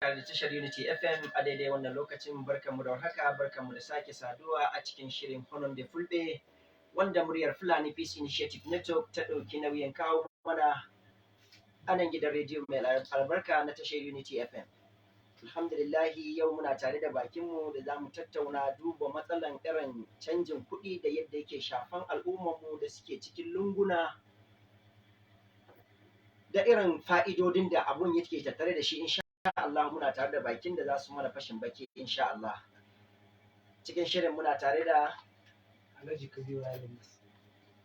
tare da tashar Unity FM a daidai wannan lokacin. Barkanmu da warhaka, barkanmu da sake saduwa a cikin shirin Honon da Fulbe wanda muryar Fulani Peace Initiative Network ta ɗauki nauyin kawo mana a nan gidan rediyo mai albarka na tashar Unity FM. Alhamdulillahi yau muna tare da bakinmu da za mu tattauna duba matsalan irin canjin kuɗi da yadda yake shafan al'ummarmu da suke cikin lunguna da irin fa'idodin da abun yake tattare da shi. Insha Allah muna tare da bakin da za su mana fashin baki insha Allah. Cikin shirin muna tare da Alhaji Kabiru Alimus.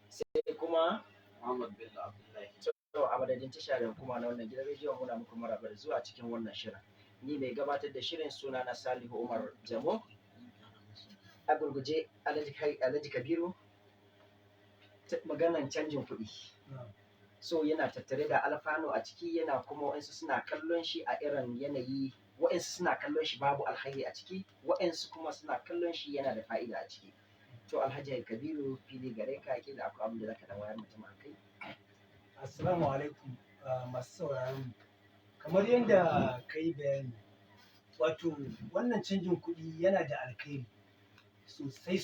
Sai kuma Muhammad Bello Abdullahi. To a madadin tashar da kuma na wannan gidan rediyo muna muku maraba da zuwa cikin wannan shirin. Ni mai gabatar da shirin suna na Salihu Umar Jamo. A gurguje Alhaji Kabiru maganan canjin kuɗi. So yana tattare da alfano a ciki, yana kuma wa'insu suna kallon shi a irin yanayi, wa'insu suna kallon shi babu alkhairi a ciki, wa'insu kuma suna kallon shi yana da fa'ida a ciki. To Alhaji Kabiru fili gare ka, kila akwai abin da zaka dan wayar mutum akai. Assalamu alaikum masu sauraron mu. Kamar yadda ka yi bayani, wato wannan canjin kuɗi yana da alkhairi sosai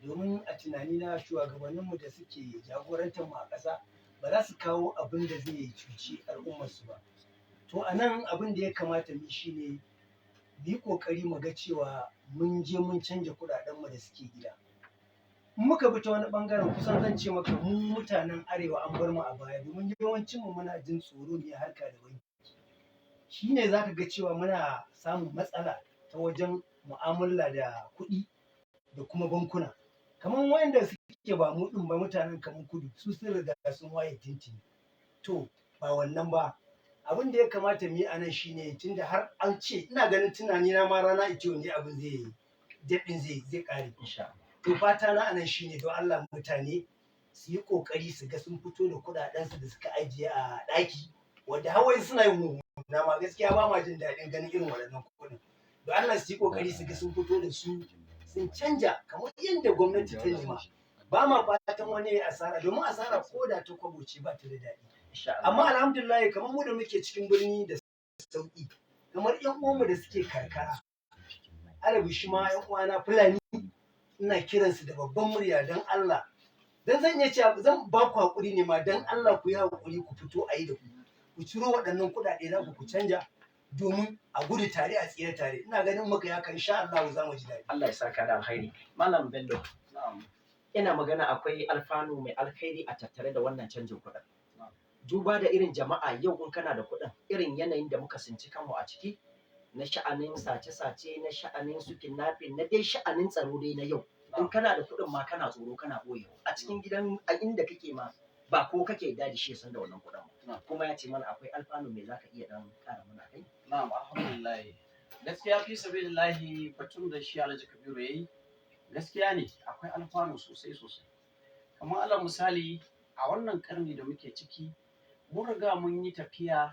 domin a tunanina shugabanninmu da suke jagorantar mu a ƙasa ba za su kawo abin da zai cuci al'ummarsu ba. To a nan abin da ya kamata mu shi ne mu yi ƙoƙari mu ga cewa mun je mun canja kuɗaɗenmu da suke gida. In muka bi ta wani ɓangaren kusan zan ce maka mu mutanen arewa an bar mu a baya, domin yawancinmu muna jin tsoro ne harka da banki. Shi ne za ka ga cewa muna samun matsala ta wajen mu'amala da kuɗi da kuma bankuna. Kamar wanda suke ba mu ɗin ba, mutanen kamar kudu su sun riga sun waye tintini. To ba wannan ba, abin da ya kamata mu yi a nan shi ne, tunda har an ce ina ganin tunani na ma rana ita wani abin zai ƙare. To fata na a nan shi ne don Allah mutane su yi ƙoƙari su ga sun fito da kuɗaɗensu da suka ajiye a ɗaki, wanda hawaii suna yin mummuna ma gaskiya ba ma jin daɗin ganin irin waɗannan kuɗin. Don Allah su yi ƙoƙari su ga sun fito da su sun canja kamar yadda gwamnati ta nema. Ba ma fatan wani ya asara, domin asara ko da ta kwabo ce ba ta da daɗi. Amma alhamdulillah kamar mu da muke cikin birni da sauƙi, kamar ƴan uwanmu da suke karkara, Arabi shi ma ƴan uwana Fulani, ina kiransu da babban murya don Allah. Dan zan iya cewa zan ba ku haƙuri ne ma, don Allah ku yi haƙuri ku fito a yi da ku ciro waɗannan kuɗaɗe na ku canja, domin a gudu tare a tsira tare. Ina ganin muka haka insha Allah za mu ji daɗi. Allah ya saka da alkhairi. Malam Bello, ina magana akwai alfanu mai alkhairi a tattare da wannan canjin kuɗin. Duba da irin jama'a yau in kana da kuɗin, irin yanayin da muka sinci kanmu a ciki, na sha'anin sace-sace, na sha'anin su kidnapping, na dai sha'anin tsaro dai na yau. In kana da kuɗin ma kana tsoro kana ɓoyewa a cikin gidan, a inda kake ma ba ko kake da shi san da wannan kuɗin. Kuma ya ce mana akwai alfanu mai zaka iya dan ƙara mana kai. Na'am, alhamdulillah. Gaskiya fi sabilillahi batun da shi Alhaji Kabiru yayi gaskiya ne, akwai alfanu sosai. Kamar alal misali a wannan karni da muke ciki, mun riga mun yi tafiya,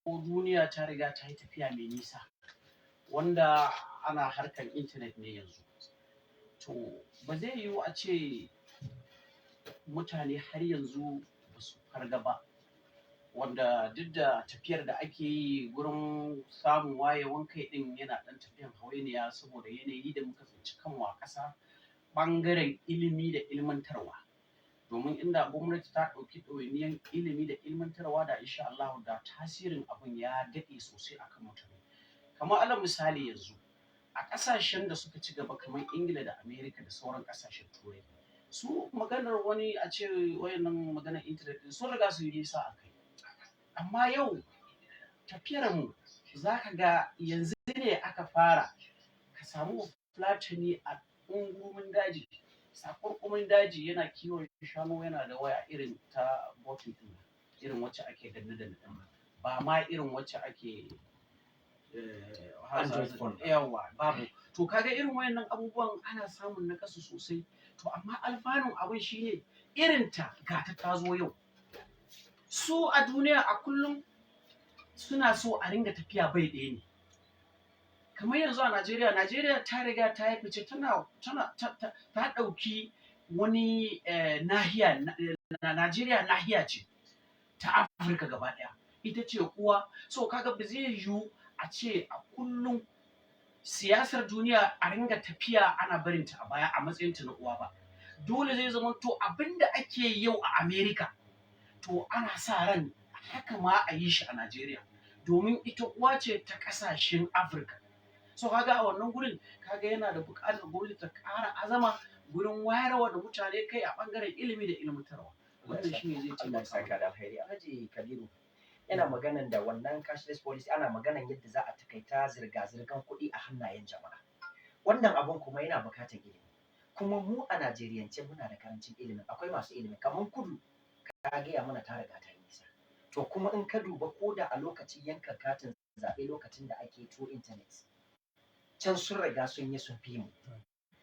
ko duniya ta riga ta yi tafiya mai nisa, wanda ana harkar intanet ne yanzu. To ba zai yiwu a ce mutane har yanzu ba su farga ba, wanda duk da tafiyar da ake yi gurin samun wayewan kai din yana ɗan tafiyan hawainiya, saboda yanayi da muka tsinci kanmu a ƙasa ɓangaren ilimi da ilmantarwa. Domin inda gwamnati ta ɗauki ɗawainiyar ilimi da ilmantarwa, da insha Allah da tasirin abin ya daɗe sosai akan mutane. Kamar alal misali yanzu a ƙasashen da suka ci gaba kamar Ingila da Amerika da sauran ƙasashen Turai, su maganar wani a ce wayannan maganar intanet sun riga su yi nisa a kai. Amma yau tafiyar mu za ka ga yanzu ne aka fara ka samu Fulatani a ungumin daji, sakurkumin daji, yana kiwon shanu, yana da waya irin ta botin din, irin wacce ake danne ba ma irin wacce ake yawa babu. To kaga irin wayannan abubuwan ana samun nakasu sosai. To amma alfanun abin shine irin ta gata ta zo yau. Su a duniya a kullum suna so a ringa tafiya bai ɗaya ne. Kamar yanzu a Najeriya ta riga ta yi fice, ta ɗauki wani nahiya. Najeriya nahiya ce ta Afirka gaba ɗaya, ita ce uwa. So kaga ba zai yiwu a ce a kullum siyasar duniya a ringa tafiya ana barinta a baya a matsayinta na uwa ba. Dole zai zama to abinda ake yau a America to ana sa ran haka ma a yi shi a Najeriya, domin ita uwa ce ta ƙasashen Afirka. So kaga a wannan gurin kaga yana da buƙatar gwamnati ta ƙara azama gurin wayarwa da mutane kai a ɓangaren ilimi da ilmantarwa. Wannan shi ne zai Allah ya saka da alheri. Alhaji Kabiru yana maganan da wannan cashless policy ana maganan yadda za a takaita zirga-zirgar kuɗi a hannayen jama'a. Wannan abun kuma yana buƙatar ilimi. Kuma mu a Najeriyance muna da karancin ilimin. Akwai masu ilimi kamar kudu ka gaya mana ta riga ta yi nisa. To kuma in ka duba ko da a lokacin yanka katin zaɓe lokacin da ake to internet can sun riga sun yi sun fi mu.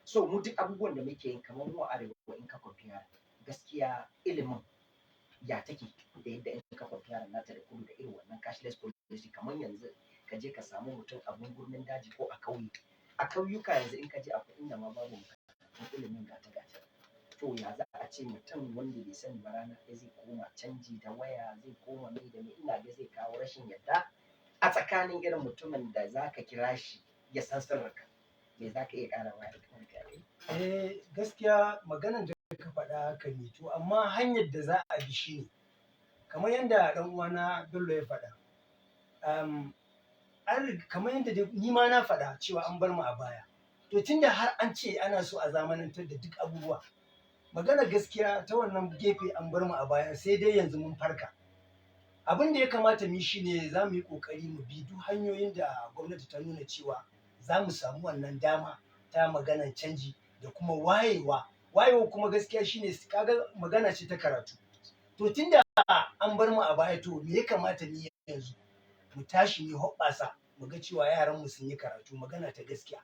So mu duk abubuwan da muke yin kamar mu a arewa in ka compare gaskiya ilimin ya take da yadda in ka compare nata da kudu da irin wannan cashless policy kamar yanzu ka je ka samu mutum a gurmin daji ko a kauye. A kauyuka yanzu in ka je akwai inda ma babu ilimin gata-gata. To ya za a ce mutum wanda bai sani ba rana ɗaya zai koma canji da waya zai koma mai da mai ina ga zai kawo rashin yadda a tsakanin irin mutumin da za ka kira shi ya san sirrinka. Me za ka iya ƙara wa da gaskiya maganar da ka faɗa haka ne to amma hanyar da za a bi shi ne kamar yadda ɗan uwana Bello ya faɗa. Kamar yadda ni ma na faɗa cewa an bar mu a baya. To tunda har an ce ana so a zamanantar da duk abubuwa, magana gaskiya ta wannan gefe an bar mu a baya sai dai yanzu mun farka. Abin da ya kamata mu yi shi ne za mu yi ƙoƙari mu bi duk hanyoyin da gwamnati ta nuna cewa za mu samu wannan dama ta maganar canji da kuma wayewa. Wayewa kuma gaskiya shi ne kaga magana ce ta karatu. To tunda an bar mu a baya to me ya kamata mu yi yanzu? Mu tashi mu hoɓɓasa mu ga cewa yaran mu sun yi karatu magana ta gaskiya.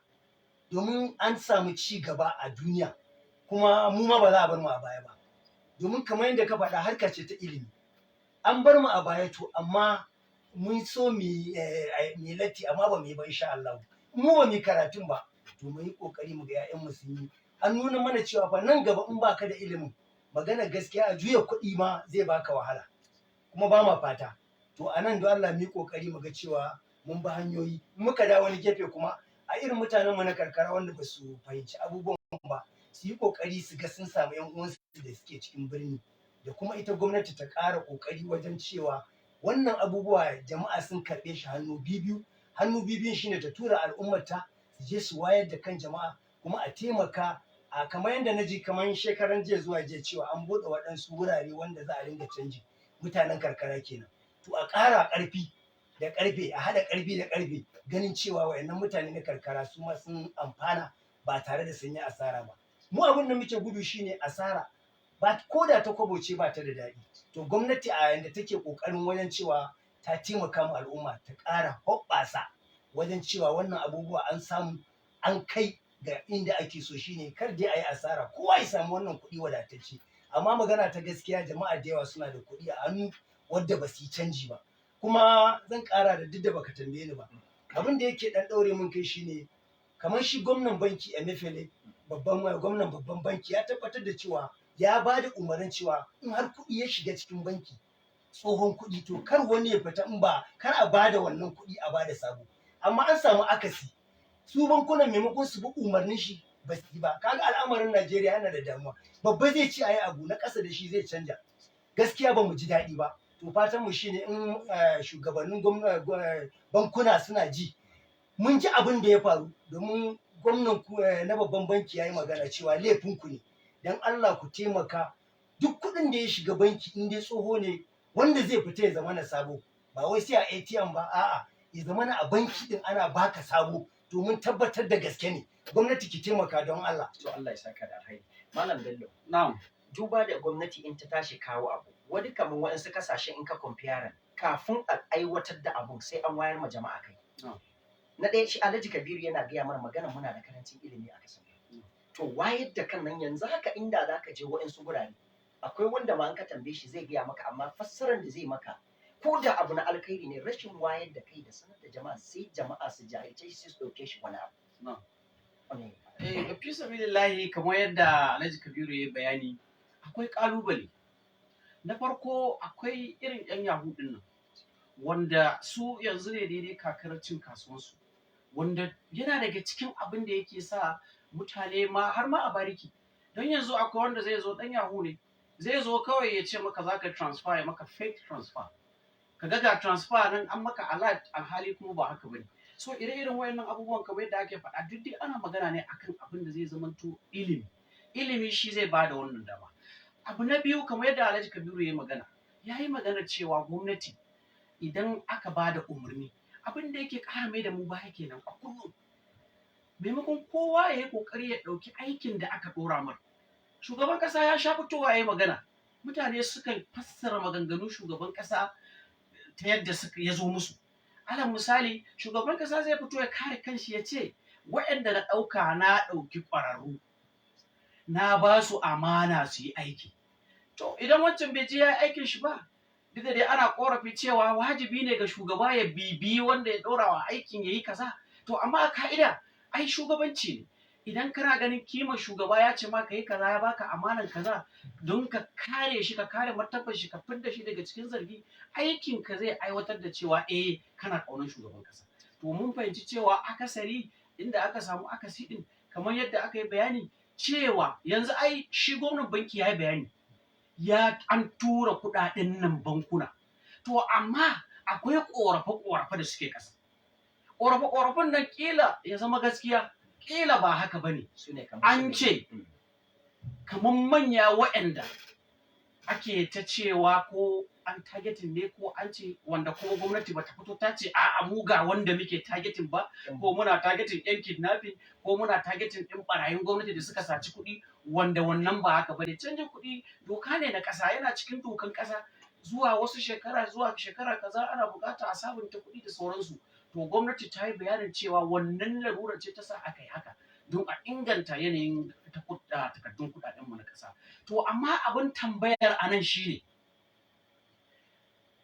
Domin an samu ci gaba a duniya kuma mu ma ba za a bar mu a baya ba. Domin kamar yadda ka faɗa harka ce ta ilimi. An bar mu a baya to amma mun so mu latti amma ba mu yi ba insha Allah. Mu ba mu yi karatun ba to mu yi ƙoƙari mu ga 'ya'yanmu sun yi. An nuna mana cewa fa nan gaba in baka da ilimin magana gaskiya a juya kuɗi ma zai baka wahala kuma ba ma fata. To a nan don Allah mu yi ƙoƙari mu ga cewa mun bi hanyoyi. Muka dawo wani gefe kuma a irin mutanenmu na karkara wanda ba su fahimci abubuwan ba su yi ƙoƙari su ga sun samu 'yan uwansu da suke cikin birni da kuma ita gwamnati ta ƙara ƙoƙari wajen cewa wannan abubuwa jama'a sun karɓe shi hannu biyu. Hannu bibiyun shine ta tura al'ummata su je su wayar da kan jama'a kuma a taimaka a kamar yadda na ji kamar shekaran jiya zuwa jiya cewa an buɗe waɗansu wurare wanda za a ringa canji mutanen karkara kenan. To a ƙara ƙarfi da ƙarfe a haɗa ƙarfi da ƙarfe ganin cewa wayannan mutane na karkara su ma sun amfana ba tare da sun yi asara ba. Mu abin da muke gudu shine asara ba ko da ta kwabo ce ba ta da daɗi. To gwamnati a yanda take ƙoƙarin wajen cewa ta taimaka ma al'umma ta ƙara hoɓɓasa wajen cewa wannan abubuwa an samu an kai ga inda ake so shine kar dai a yi asara kowa ya samu wannan kuɗi wadatacce. Amma magana ta gaskiya jama'a da yawa suna da kuɗi a hannu wadda ba su yi canji ba. Kuma zan ƙara da duk da baka tambaye ni ba. Abin da yake ɗan ɗaure min kai shine kamar shi gwamnan banki Emefiele gwamnan babban banki ya tabbatar da cewa ya ba da umarnin cewa in har kuɗi ya shiga cikin banki tsohon kuɗi to kar wani ya fita in ba kar a ba da wannan kuɗi a ba da sabo. Amma an samu akasi su bankunan maimakon su bi umarnin shi ba su yi ba. Kaga al'amarin Najeriya yana da damuwa. Babba zai ce ayi abu na ƙasa da shi zai canja. Gaskiya ba mu ji daɗi ba. To fatan mu shine in shugabannin bankuna suna ji mun ji abin da ya faru domin gwamnan na babban banki ya yi magana cewa laifinku ne don Allah ku taimaka duk kuɗin da ya shiga banki in dai tsoho ne wanda zai fita ya zama na sabo ba wai sai a ATM ba a'a ya zama na a banki din ana baka sabo domin tabbatar da gaske ne gwamnati ki taimaka don Allah. To Allah ya saka da alheri. Malam Bello. Na'am. Duba da gwamnati in ta tashi kawo abu wani kamar waɗansu kasashe in ka compare kafin a aiwatar da abu sai an wayar ma jama'a kai. Na ɗaya shi Alhaji Kabiru yana gaya mana magana muna da karancin ilimi a ƙasar. To wayar da kan nan yanzu haka inda za ka je waɗansu gurare akwai wanda ma an ka tambaye shi zai gaya maka amma fassarar da zai maka ko da abu na alkhairi ne rashin wayar da kai da sanar da jama'a sai jama'a su jahilce shi su ɗauke shi wani abu. Fi sabilillahi kamar yadda Alhaji Kabiru ya bayani akwai ƙalubale. Na farko akwai irin 'yan yahu ɗin nan wanda su yanzu ne daidai kakar cin kasuwansu, wanda yana daga cikin abin da yake sa mutane ma har ma a bariki. Don yanzu akwai wanda zai zo dan yahu ne, zai zo kawai ya ce maka za ka transfer, ya maka fake transfer, ka ga transfer nan an maka alert alhali kuma ba haka bane. So ire-iren wayannan abubuwan kamar yadda ake faɗa duk dai ana magana ne akan abin da zai zamanto ilimi shi zai bada wannan dama. Abu na biyu kamar yadda Alhaji Kabiru ya yi magana cewa gwamnati idan aka bada umarni, abin da yake ƙara mai da mu baya kenan a kullum, maimakon kowa ya yi ƙoƙari ya ɗauki aikin da aka ɗora mar. Shugaban ƙasa ya sha fitowa ya yi magana, mutane sukan fassara maganganun shugaban ƙasa ta yadda ya zo musu. Alal misali, shugaban ƙasa zai fito ya kare kanshi ya ce waɗanda na ɗauka na ɗauki ƙwararru, na ba su amana su yi aiki. To idan wancan bai je ya yi aikin shi ba, duk da dai ana ƙorafi cewa wajibi ne ga shugaba ya bibiyi wanda ya ɗora wa aikin ya yi kaza. To amma a ka'ida ai shugabanci ne. Idan kana ganin kimar shugaba ya ce ma ka yi kaza, ya baka amanan kaza don ka kare shi, ka kare martabar shi, ka fidda shi daga cikin zargi, aikin ka zai aiwatar da cewa kana ƙaunar shugaban ƙasa. To mun fahimci cewa akasari inda aka samu akasi din kamar yadda aka yi bayani cewa yanzu ai shi gwamnan banki ya yi bayani, an tura kuɗaɗen nan bankuna. To amma akwai ƙorafe-ƙorafe da suke ƙasa. Ƙorafe-ƙorafen nan ƙila ya zama gaskiya, ƙila ba haka ba ne. An ce kamar manya waɗanda ake ta cewa ko an targeting ne ko an ce wanda kuma gwamnati bata fito ta ce a'a mu ga wanda muke targeting ba, ko muna targeting yan kidnapping, ko muna targeting ɗin ɓarayin gwamnati da suka saci kuɗi, wanda wannan ba haka bane. Canjin kuɗi doka ne na ƙasa, yana cikin dokan ƙasa. Zuwa wasu shekara kaza ana buƙata a sabunta kuɗi da sauransu. To gwamnati ta yi bayanin cewa wannan larurar ce ta sa aka yi haka don a inganta yanayin takardun kuɗaɗenmu na ƙasa. To amma abin tambayar a nan shine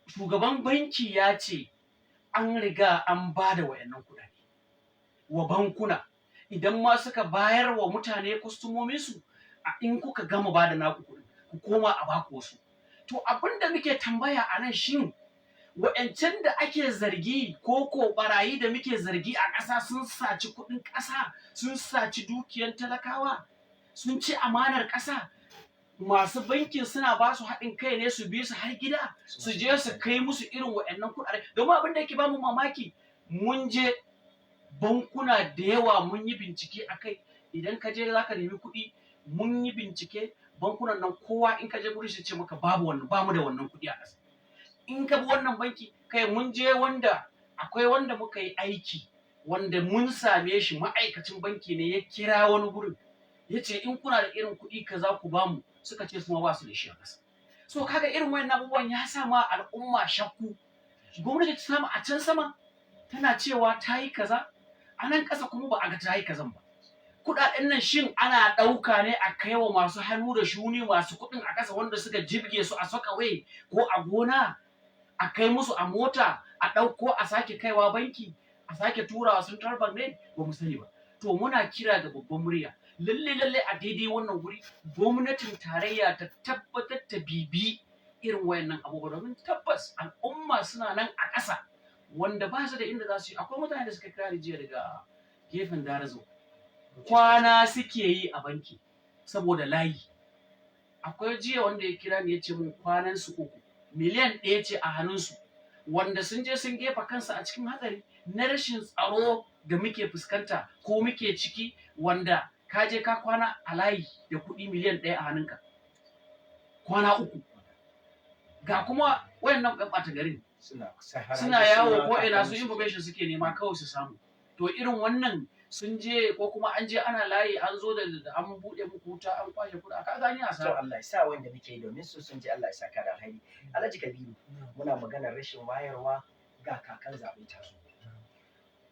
shugaban banki ya ce an riga an ba da wayannan kuɗaɗe wa bankuna, idan ma suka bayar wa mutane kwastomominsu, in kuka gama ba da naku kuɗin ku koma a baku wasu. To abin da muke tambaya a nan shin wa'yancan da ake zargi ko barayi da muke zargi a ƙasa sun saci kuɗin ƙasa, sun saci dukiyar talakawa, sun ci amanar ƙasa, masu bankin suna ba su haɗin kai ne su bi su har gida su je su kai musu irin wa'yannan kuɗaɗe. Domin abin da yake ba mu mamaki, mun je bankuna da yawa mun yi bincike a kai. Idan ka je za ka nemi kuɗi, mun yi bincike bankunan nan kowa in ka je gurin shi ce maka babu wannan, ba mu da wannan kuɗi a ƙasa. In ka bi wannan banki, kai mun je wanda akwai wanda muka yi aiki wanda mun same shi ma'aikacin banki ne, ya kira wani gurin ya ce in kuna da irin kuɗi kaza ku bamu, suka ce su ma ba su da shi a ƙasa. So kaga irin wayannan abubuwan ya sa ma al'umma shakku. Gwamnati ta samu a can sama tana cewa ta yi kaza, a nan ƙasa kuma ba a ga ta yi kazan ba. Kuɗaɗen nan shin ana ɗauka ne a kai wa masu hannu da shuni, masu kuɗin a ƙasa wanda suka jibge su a sokawai ko a gona, a kai musu a mota, a ɗauko a sake kaiwa banki, a sake turawa central bank ne? Ba mu sani ba. To muna kira da babban murya, lalle a daidai wannan guri gwamnatin tarayya ta tabbatar ta bibi irin wayannan abubuwa, domin tabbas al'umma suna nan a ƙasa wanda ba su da inda za su yi. Akwai mutane da suka kira jiya daga gefen Darazo, kwana suke yi a banki saboda layi. Akwai jiya wanda ya kira ni ya ce mun kwanan su 3, miliyan 1 ce a hannunsu, wanda sun je sun gefa kansu a cikin hatsari na rashin tsaro da muke fuskanta ko muke ciki, wanda ka je ka kwana a layi da kuɗi miliyan 1 a hannunka kwana 3. Ga kuma wayannan ƴan ɓata garin suna yawo ko ina, su information suke nema kawai su samu. To irin wannan sun je ko kuma an je ana layi, an zo da an buɗe muku wuta, an kwashe kuɗa, ka gani a sa. To Allah ya sa wanda muke domin su sun je, Allah ya saka da alheri. Alhaji Kabiru, muna maganar rashin wayarwa ga kakan zaɓe ta zo.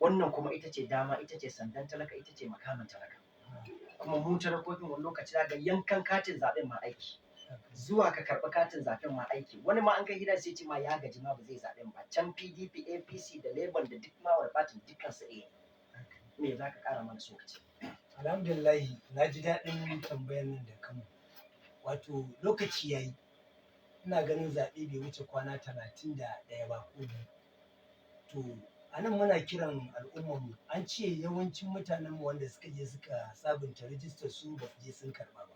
Wannan kuma ita ce dama, ita ce sandan talaka, ita ce makamin talaka. Kuma mu talakokin wani lokaci ga yankan katin zaɓen ma aiki, zuwa ka karɓi katin zaɓen ma aiki. Wani ma an kai gida sai ce ma ya gaji ma ba zai zaɓen ba. Can PDP, APC da Labour da duk ma wani fatin dukkan su ɗaya. Me za ka ƙara mana sokaci? Alhamdulillah, na ji daɗin tambayar nan da kama. Wato lokaci ya yi ina ganin zaɓe bai wuce kwana 31 ba ko biyu. To a nan muna kiran al'ummarmu, an ce yawancin mutanenmu wanda suka je suka sabunta rijistar su ba su je sun karɓa ba.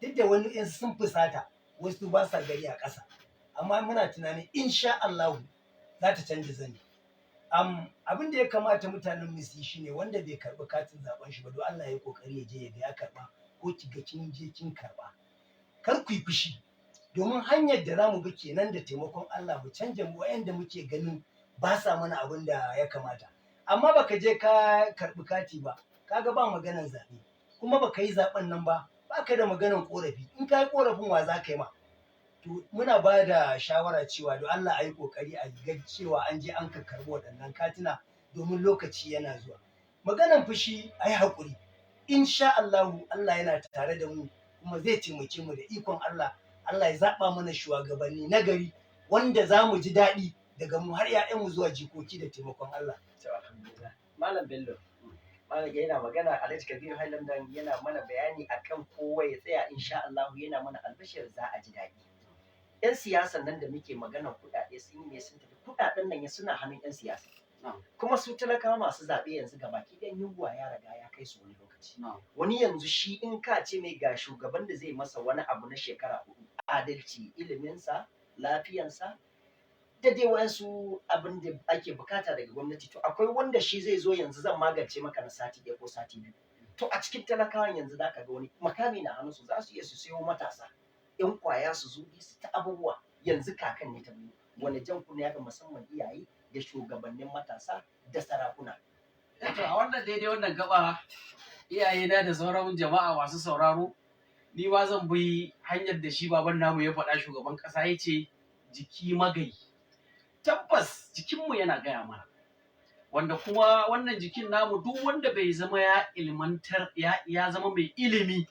Duk da wani in sun fusata wasu ba sa gari a ƙasa, amma muna tunanin insha Allahu za ta canza zani. Abin da ya kamata mutanen mu su yi shine wanda bai karɓi katin zaben shi ba, don Allah ya yi kokari ya je ya ga ya karɓa, ko ki ga kin je kin karɓa. Kar ku yi fushi, domin hanyar da zamu bi kenan da taimakon Allah mu canja wayanda muke ganin ba sa mana abin da ya kamata. Amma baka je ka karɓi kati ba, kaga ba maganar zaɓe, kuma baka yi zaɓen nan ba, baka da maganar ƙorafi. In ka yi ƙorafin wa za ka yi ma? To muna ba da shawara cewa don Allah a yi ƙoƙari a ga cewa an je an karɓi waɗannan katina, domin lokaci yana zuwa. Maganar fushi a yi haƙuri, insha Allahu Allah yana tare da mu, kuma zai taimake mu da ikon Allah. Allah ya zaɓa mana shugabanni na gari wanda za mu ji daɗi daga mu har 'ya'yanmu zuwa jikoki da taimakon Allah. To alhamdulillah. Malam Bello, Malam yana magana, Alhaji Kabiru Highlandern yana mana bayani akan kowa ya tsaya, insha Allah yana mana albashir za a ji daɗi. 'Yan siyasan nan da muke magana kuɗaɗe sun yi ne sun tafi, kuɗaɗen nan suna hannun 'yan siyasa. Kuma su talakawa masu zaɓe yanzu gabaki ɗayan yunwa ya riga ya kai su wani lokaci. Wani yanzu shi in ka ce mai ga shugaban da zai masa wani abu na shekara 4, adalci, iliminsa, lafiyansa, da dai wayansu abin da ake bukata daga gwamnati, to akwai wanda shi zai zo yanzu zan magance maka na sati 1 ko sati 2. To a cikin talakawan yanzu zaka ga wani makami na hannunsu, za su iya su sayo matasa 'yan kwaya su zo su ta abubuwa. Yanzu kakan ne ta biyu, wani jan kunne ya ga musamman iyaye da shugabannin matasa da sarakuna. To a wannan daidai wannan gaba, iyayena da sauran jama'a masu sauraro, ni ma zan bi hanyar da shi baban namu ya faɗa, shugaban ƙasa ya ce jiki magayi. Tabbas jikinmu yana gaya mana, wanda kuma wannan jikin namu duk wanda bai zama ya ilmantar ya zama mai ilimi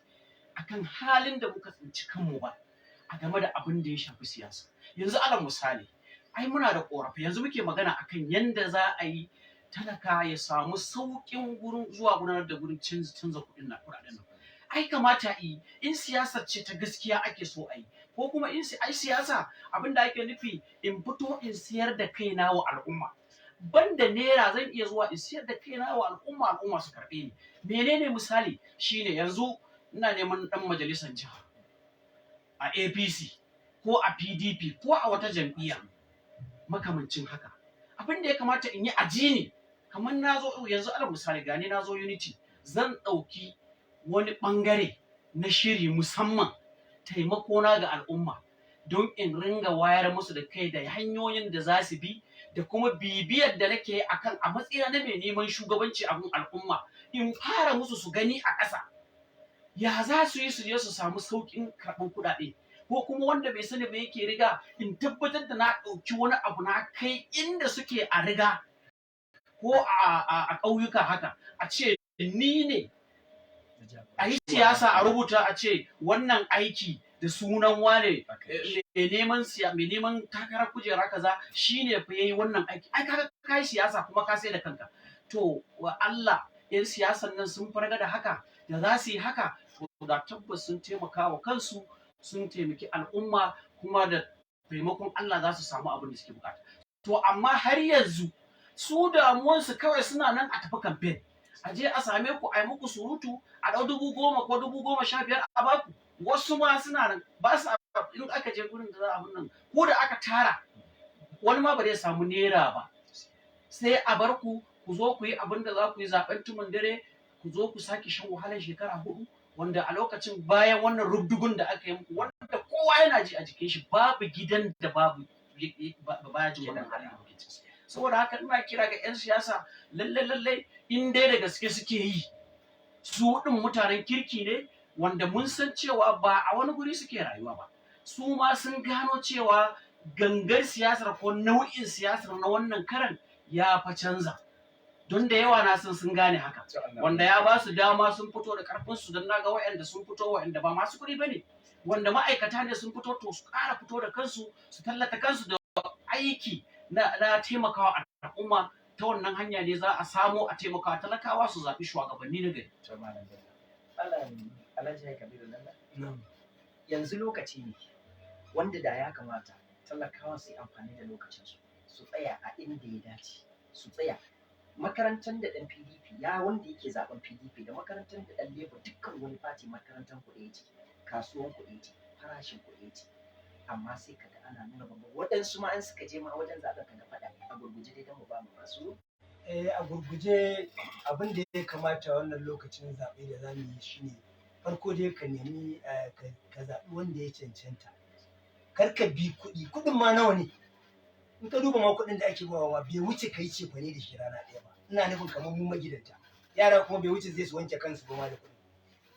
akan halin da muka tsinci kanmu ba a game da abin da ya shafi siyasa. Yanzu alal misali, ai muna da ƙorafi, yanzu muke magana akan yanda za a yi talaka ya samu sauƙin gurin zuwa gudanar da gurin canza kuɗin na kuɗaɗen nan. Ai kamata in siyasar ce ta gaskiya ake so a yi, ko kuma in ai siyasa abin da ake nufi in fito in siyar da kaina wa al'umma. Banda naira zan iya zuwa in siyar da kaina wa al'umma, al'umma su karɓe ni. Menene misali shine yanzu ina neman ɗan majalisar jiha a APC ko a PDP ko a wata jam'iyya makamancin haka. Abin da ya kamata in yi aji kamar na zo yanzu alal misali gani na zo Unity, zan ɗauki wani ɓangare na shiri musamman taimakona ga al'umma don in ringa wayar musu da kai da hanyoyin da za su bi, da kuma bibiyar da nake akan a matsayina na mai neman shugabanci a gun al'umma, in fara musu su gani a ƙasa ya za su yi su je su samu sauƙin karɓar kuɗaɗe, ko kuma wanda bai sani ba yake riga, in tabbatar da na ɗauki wani abu na kai inda suke a riga ko a ƙauyuka haka, a ce ni ne a yi siyasa, a rubuta a ce wannan aiki da sunan wane mai neman takarar kujera kaza shine fa yayi wannan aiki. Ai kaga kai siyasa kuma ka sai da kanka. To wa Allah, yan siyasan nan sun farga da haka, da za su yi haka, to da tabbas sun taimaka wa kansu, sun taimaki al'umma, kuma da taimakon Allah za su samu abin da suke bukata. To amma har yanzu su damuwansu kawai suna nan a tafi campaign, a je a same ku a yi muku surutu, a ɗau 10,000 ko 15,000 a baku. Wasu ma suna nan ba su, in aka je gurin da za a nan, ko da aka tara wani ma ba zai samu naira ba, sai a bar ku zo ku yi abin da za ku yi zaben tumun dare, ku zo ku sake shan wahalar shekara 4, wanda a lokacin bayan wannan rubdugun da aka yi muku, wanda kowa yana ji a jikin shi, babu gidan da babu baya jin wannan halin. Saboda haka ina kira ga 'yan siyasa, lallai in dai da gaske suke yi, su ɗin mutanen kirki ne, wanda mun san cewa ba a wani guri suke rayuwa ba, su ma sun gano cewa gangar siyasar ko nau'in siyasar na wannan karan ya fa canza, don da yawa na sun gane haka, wanda ya ba su dama sun fito da karfinsu, don naga waɗanda sun fito, waɗanda ba masu kuɗi ba ne, wanda ma'aikata ne sun fito, to su ƙara fito da kansu, su tallata kansu da aiki na taimakawa al'umma. Ta wannan hanya ne za a samo a taimakawa talakawa su zaɓi shugabanni na gari. Alhaji Kabiru Lalla, yanzu lokaci ne wanda da ya kamata talakawa su yi amfani da lokacinsu su tsaya a inda ya dace su tsaya makarantar da ɗan PDP ya wanda yake zaben PDP da makarantar da ɗan Labour dukkan wani fati makarantar kuɗi ce kasuwan kuɗi ce farashin kuɗi ce amma sai kaga ana nuna babban waɗansu ma an suka je ma wajen zaben ka da faɗa a gurguje dai don mu ba mu masu a gurguje abin da ya kamata wannan lokacin zaɓe da za mu yi shine farko dai ka nemi ka zaɓi wanda ya cancanta kar ka bi kuɗi kuɗin ma nawa ne in ka duba ma kuɗin da ake bawa ma bai wuce kai ce fa ne da shi rana ɗaya ba ina nufin kamar mu magidanta yara kuma bai wuce zai su wanke kansu ba ma da kuɗi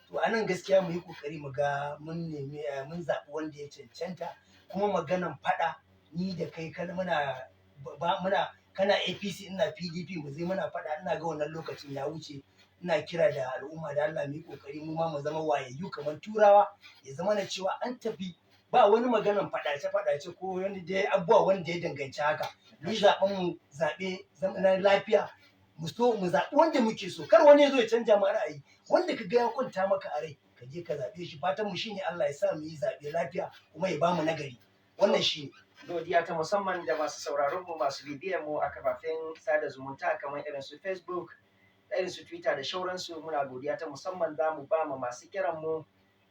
to a nan gaskiya mu yi ƙoƙari mu ga mun nemi mun zaɓi wanda ya cancanta kuma maganan faɗa ni da kai muna kana APC ina PDP mu zai muna faɗa ina ga wannan lokacin ya wuce ina kira da al'umma da Allah mu yi ƙoƙari mu ma mu zama wayayyu kamar turawa ya zama na cewa an tafi ba wani maganan faɗace ko wani dai abubuwa wanda ya danganci haka ni zaɓen mu zaɓe na lafiya mu so mu zaɓi wanda muke so kar wani ya zo ya canja ma ra'ayi wanda ka ga ya kwanta maka a rai ka je ka zaɓe shi fatan mu shine Allah ya sa mu yi zaɓe lafiya kuma ya bamu nagari wannan shine godiya ta musamman da masu sauraron mu masu bibiyar mu a kafafen sada zumunta kamar irin su Facebook irin su Twitter da shauransu muna godiya ta musamman za mu ba mu masu kiran mu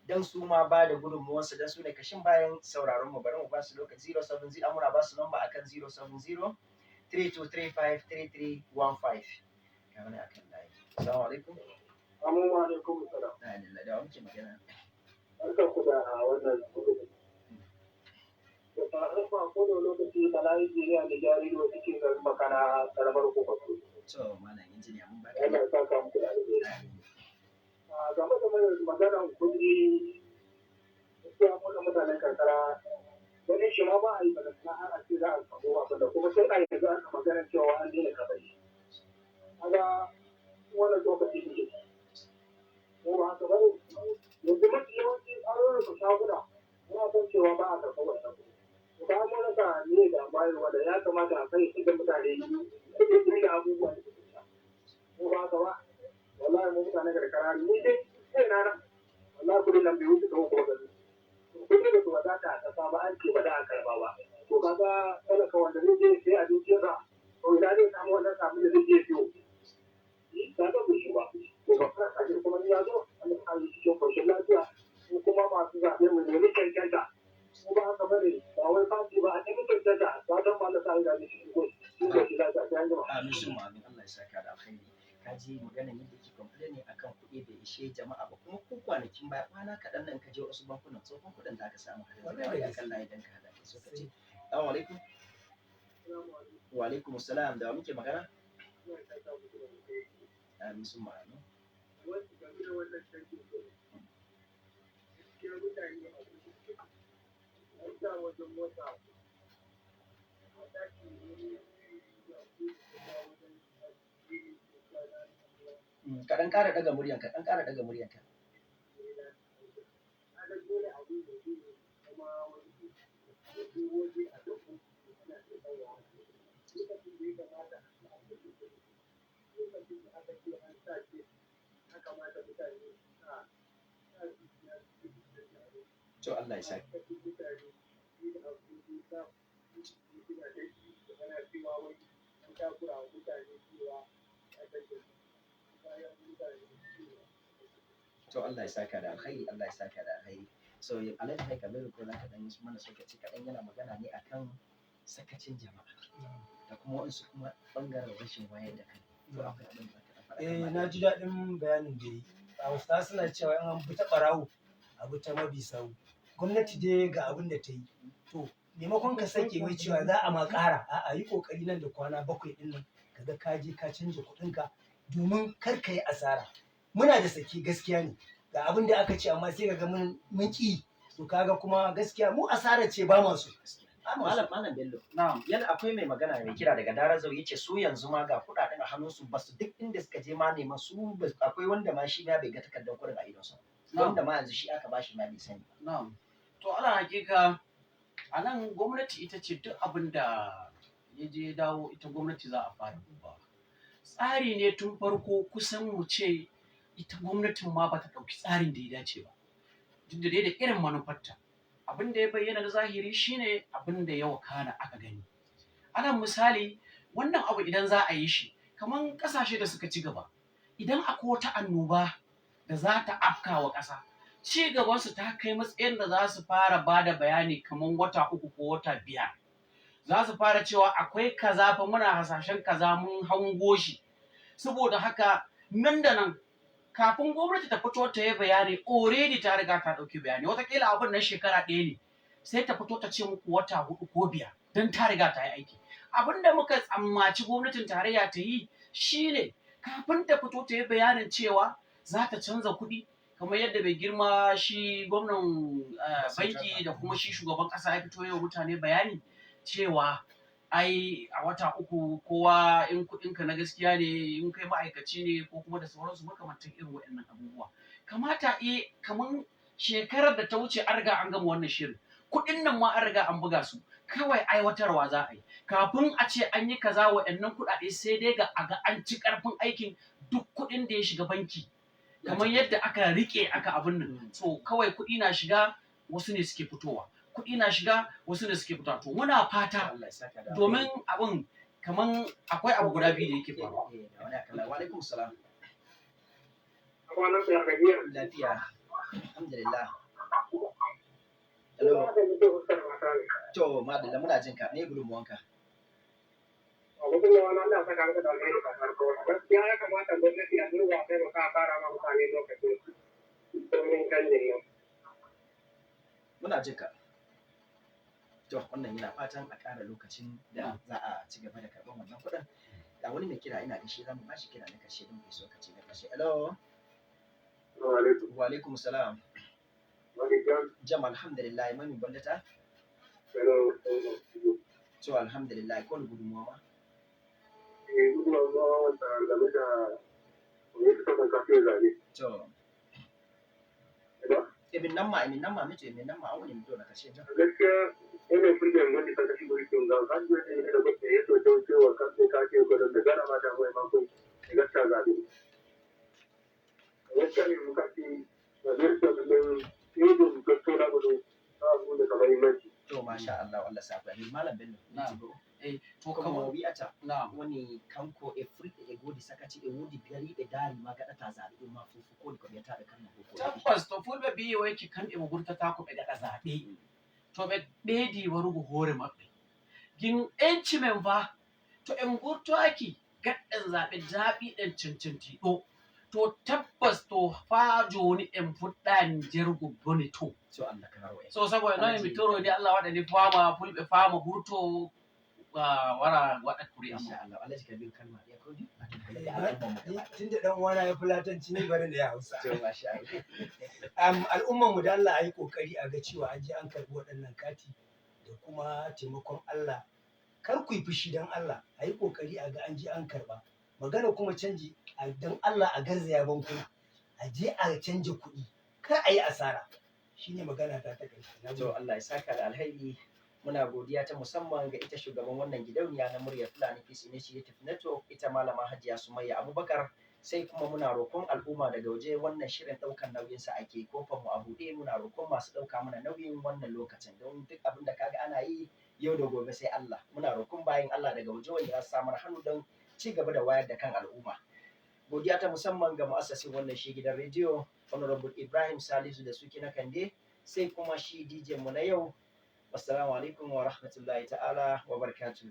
don su ma ba da gudunmuwarsu don su ne kashin bayan sauraron mu bari mu ba su lokaci 070 muna ba su lamba akan 070 3235 3315 kamar akan layi assalamu alaikum Assalamu alaikum salam. da muke magana Barkan ku da wannan kudu. Da tsarin ba ko da lokaci da layi jiriya da jariro cikin garin makana karamar kofato. to malam injiniya mun ba Allah ya saka muku da alheri. Game da maganar kudi gaskiya muna mutanen karkara ganin shi ma ba a yi balantana har a ce za a samu wasu da kuma sai a yi za a maganar cewa an daina kaɓai. Kaga wannan lokaci ne. Ko ba haka bane yanzu mafi yawanci tsarorin su shaguna muna son cewa ba a karɓar wannan kuɗi. To ba mu rasa ne da bayarwa da ya kamata a kai shi da mutane su da abubuwa da suke sha. Ko ba haka ba wallahi mu mutanen karkara ni dai sai na nan wallahi kuɗin nan bai wuce da hukuma gani. Kuɗi da su wadata a ƙasa ba an ce ba da a karɓa ba. To kaga talaka wanda zai je sai abincinsa to ina zai samu wannan abin da zai je siyo. Ba zan shi ba. Kuma ya zo a yi cikin koshin lafiya ko kuma masu zaɓe mu nemi cancanta ko ba haka bane ba wai fati ba a cikin cancanta ba don ba na sa ina da shi ko shi lafiya ta yanzu ba. amin sun amin Allah ya saka da alkhairi ka ji magana yadda yake complaining akan kuɗi bai ishe jama'a ba kuma ko kwanakin baya kwana kaɗan nan ka je wasu bankunan tsohon kuɗin da aka samu har yanzu da kan layi dan ka hada so ka ce assalamu alaikum wa alaikum assalam da muke magana amin sun amin kaɗan ƙara ɗaga muryanka ɗan ƙara ɗaga muryanka to Allah ya sa to Allah ya saka da alkhairi Allah ya saka da alkhairi so alhaji kai kabiru ko zaka dan yi mana sokaci kaɗan yana magana ne akan sakacin jama'a da kuma wasu kuma bangaren rashin wayar da kai to akwai abin da ka faɗa na ji daɗin bayanin da yi Hausawa suna cewa in an bi ta ɓarawo a bi ta mabi sawu gwamnati dai ga abin da ta yi to maimakon ka sake wai cewa za a ma ƙara a'a yi ƙoƙari nan da kwana 7 ɗin nan kaga ka je ka canja kuɗinka domin kar ka yi asara muna da sake gaskiya ne ga abin da aka ce amma sai kaga mun ƙi to kaga kuma gaskiya mu asara ce ba masu Malam Bello, yana akwai mai magana mai kira daga Darazau yace su yanzu ma ga kuɗaɗen a hannunsu ba su duk inda suka je ma neman su akwai wanda ma shi ma bai ga takardar kuɗin a idonsa. Wanda ma yanzu shi aka bashi ma bai sani. Na'am. To ala hakika a nan gwamnati ita ce duk abin da ya je dawo ita gwamnati za a fara dubawa. Tsari ne tun farko kusan mu ce ita gwamnatin ma bata ɗauki tsarin da ya dace ba. Duk da dai da irin manufarta. abin da ya bayyana da zahiri shine abin da ya wakana aka gani. Alal misali wannan abu idan za a yi shi kamar ƙasashe da suka ci gaba, idan akwai wata annoba da za ta afka wa ƙasa, ci gabansu ta kai matsayin da za su fara ba da bayani kamar wata 3 ko wata 5. Za su fara cewa akwai kaza fa muna hasashen kaza mun hango shi. Saboda haka nan da nan kafin gwamnati ta fito ta yi bayani already ta riga ta ɗauki bayani. Wataƙila abin nan shekara 1 ne sai ta fito ta ce muku wata 4 ko 5 don ta riga ta yi aiki. Abin da muka tsammaci gwamnatin tarayya ta yi shine kafin ta fito ta yi bayanin cewa za ta canza kuɗi kamar yadda bai girma shi gwamnan banki da kuma shi shugaban ƙasa ya fito yau mutane bayani cewa ai a wata 3 kowa in kuɗinka na gaskiya ne in kai ma'aikaci ne ko kuma da sauransu makamantan irin waɗannan abubuwa. Kamata kamar shekarar da ta wuce an riga an gama wannan shirin. Kuɗin nan ma an riga an buga su. Kawai aiwatarwa za a yi. Kafin a ce an yi kaza waɗannan kuɗaɗe sai dai ga an ci ƙarfin aikin duk kuɗin da ya shiga banki. Kamar yadda aka riƙe aka abin nan. So kawai kuɗi na shiga wasu ne suke fitowa. Kuɗi na shiga wasu ne suke fitowa. To muna fata domin abin kamar akwai abu guda biyu da yake faruwa. Wa alaikum salam. Wannan ya gajiya. Lafiya. Alhamdulillah. Hello. To, madalla muna jin ka. Ne gudunmuwanka? Mutum da wani Allah saka maka da alheri ka farko. Gaskiya ya kamata gwamnati a duba sai maka a fara ma mutane lokacin domin canjin nan. Muna jin ka. To, wannan yana fatan a ƙara lokacin da za a ci gaba da karɓar wannan kuɗin. Da wani mai kira ina da shi zamu bashi kira na ƙarshe don bai so ka ce na ƙarshe. Hello. Wa alaikum salam. Jam alhamdulillah mami ballata. To alhamdulillah ko gudunmuwa ma. Gudunmuwa wanda game da wani suka kafin zabe. To. Ibin nan ma mace ibin nan ma wani mutum na kashe jan. Gaskiya yana fulgen wani kan kashi mulkin ga kan da ne da gwamnati ya so ta cewa kan sai ka ce gudun da gara mata mai makon gaskiya zabe. Gaskiya ne muka ce da gaskiya da yin gaskiya na gudu abu da kamar imanci. To masha Allah Allah sa ku ni malam Bello. To Kuma kamar wi'ata wani kanko e frite e godi sakati e wodi gari e dari ma gaɗata zaɓe ma fufu ko ko ɓe taɗa kan ko tabbas to fulɓe mbi wayki kamɓe mo gurtata ko ɓe gaɗa zaɓe to ɓe ɓeedi warugo hoore maɓɓe gin enci men fa to en gurtoaki gaɗɗen zaɓe jaaɓiɗen cancantiɗo to tabbas to fa joni en fuɗɗani jergo bone to so Allah karo e so saboda noon mi torodi Allah waɗani fama fulɓe fama gurto wara waɗa kuri amma insha Allah Allah jika bin kalma ya kodi Tun da ɗan uwana ya fulatanci ni bari da ya Hausa. to masha Allah Al'ummar mu da Allah a yi kokari a ga cewa an je an karɓi waɗannan kati da kuma taimakon Allah. Kar ku yi fushi don Allah, a yi kokari a ga an je an karɓa. Magana kuma canji don Allah a garzaya bankuna, a je a canja kuɗi, kar a yi asara. Shine magana ta kai. to Allah ya saka da alheri. Muna godiya ta musamman ga ita shugaban wannan gidauniya na muryar Fulani Peace Initiative Network, ita malama Hajiya Sumayya Abubakar. Sai kuma muna roƙon al'umma daga waje wannan shirin ɗaukar nauyinsa ake kofar mu a buɗe, muna roƙon masu ɗauka mana nauyin wannan lokacin don duk abin da kaga ana yi yau da gobe sai Allah. Muna roƙon bayin Allah daga waje wanda za su samar hannu don ci gaba da wayar da kan al'umma. Godiya ta musamman ga mu'assasin wannan shi gidan rediyo Honorable Ibrahim Salisu da Suki na Kande, sai kuma shi DJ mu na yau. Wassalamu alaikum wa rahmatullahi ta'ala wa barakatuh.